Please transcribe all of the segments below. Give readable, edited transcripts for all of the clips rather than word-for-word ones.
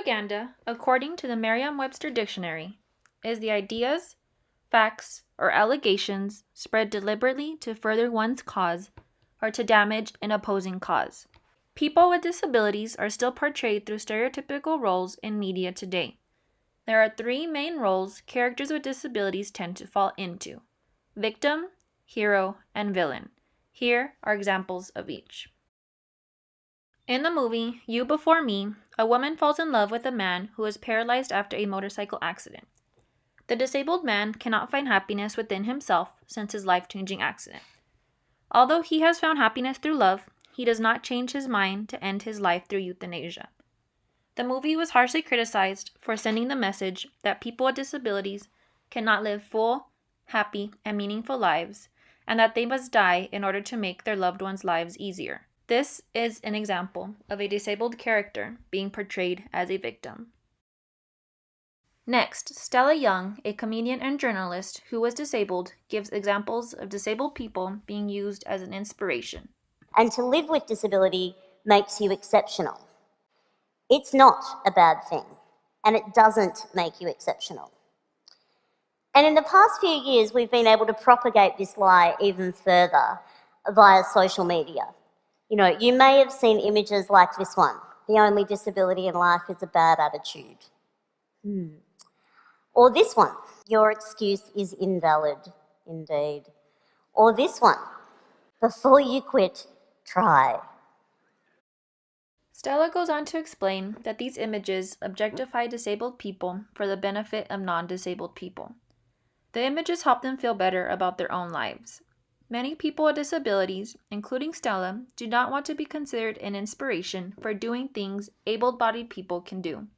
Propaganda, according to the Merriam-Webster Dictionary, is the ideas, facts, or allegations spread deliberately to further one's cause or to damage an opposing cause. People with disabilities are still portrayed through stereotypical roles in media today. There are three main roles characters with disabilities tend to fall into: victim, hero, and villain. Here are examples of each. In the movie You Before Me, a woman falls in love with a man who is paralyzed after a motorcycle accident. The disabled man cannot find happiness within himself since his life-changing accident. Although he has found happiness through love, he does not change his mind to end his life through euthanasia. The movie was harshly criticized for sending the message that people with disabilities cannot live full, happy, and meaningful lives, and that they must die in order to make their loved ones' lives easier. This is an example of a disabled character being portrayed as a victim. Next, Stella Young, a comedian and journalist who was disabled, gives examples of disabled people being used as an inspiration. And to live with disability makes you exceptional. It's not a bad thing, and it doesn't make you exceptional. And in the past few years, we've been able to propagate this lie even further via social media. You may have seen images like this one: the only disability in life is a bad attitude. Or this one: your excuse is invalid, indeed. Or this one: before you quit, try. Stella goes on to explain that these images objectify disabled people for the benefit of non-disabled people. The images help them feel better about their own lives. Many people with disabilities, including Stella, do not want to be considered an inspiration for doing things able-bodied people can do.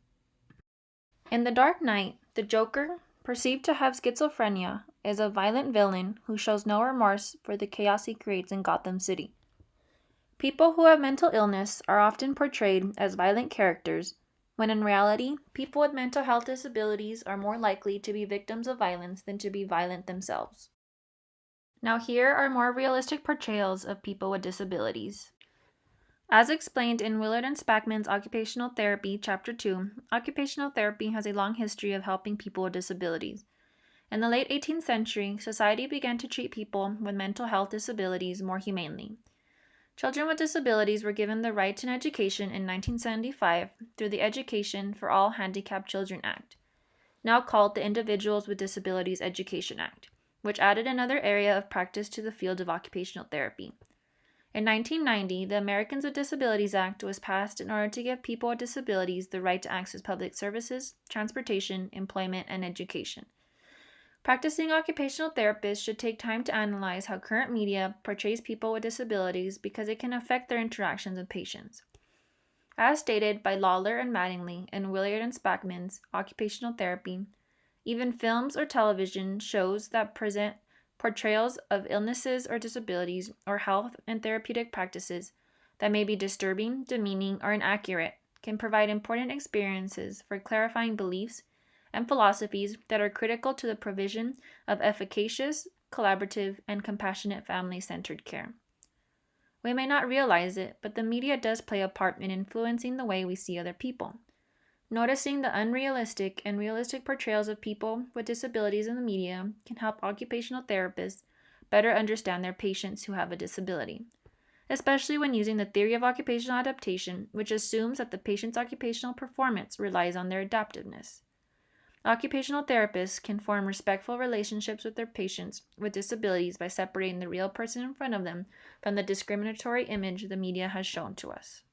In The Dark Knight, the Joker, perceived to have schizophrenia, is a violent villain who shows no remorse for the chaos he creates in Gotham City. People who have mental illness are often portrayed as violent characters, when in reality, people with mental health disabilities are more likely to be victims of violence than to be violent themselves. Now here are more realistic portrayals of people with disabilities. As explained in Willard and Spackman's Occupational Therapy, Chapter 2, occupational therapy has a long history of helping people with disabilities. In the late 18th century, society began to treat people with mental health disabilities more humanely. Children with disabilities were given the right to an education in 1975 through the Education for All Handicapped Children Act, now called the Individuals with Disabilities Education Act, which added another area of practice to the field of occupational therapy. In 1990, the Americans with Disabilities Act was passed in order to give people with disabilities the right to access public services, transportation, employment, and education. Practicing occupational therapists should take time to analyze how current media portrays people with disabilities because it can affect their interactions with patients. As stated by Lawler and Mattingly in Willard and Spackman's Occupational Therapy, even films or television shows that present portrayals of illnesses or disabilities or health and therapeutic practices that may be disturbing, demeaning, or inaccurate can provide important experiences for clarifying beliefs and philosophies that are critical to the provision of efficacious, collaborative, and compassionate family-centered care. We may not realize it, but the media does play a part in influencing the way we see other people. Noticing the unrealistic and realistic portrayals of people with disabilities in the media can help occupational therapists better understand their patients who have a disability, especially when using the theory of occupational adaptation, which assumes that the patient's occupational performance relies on their adaptiveness. Occupational therapists can form respectful relationships with their patients with disabilities by separating the real person in front of them from the discriminatory image the media has shown to us.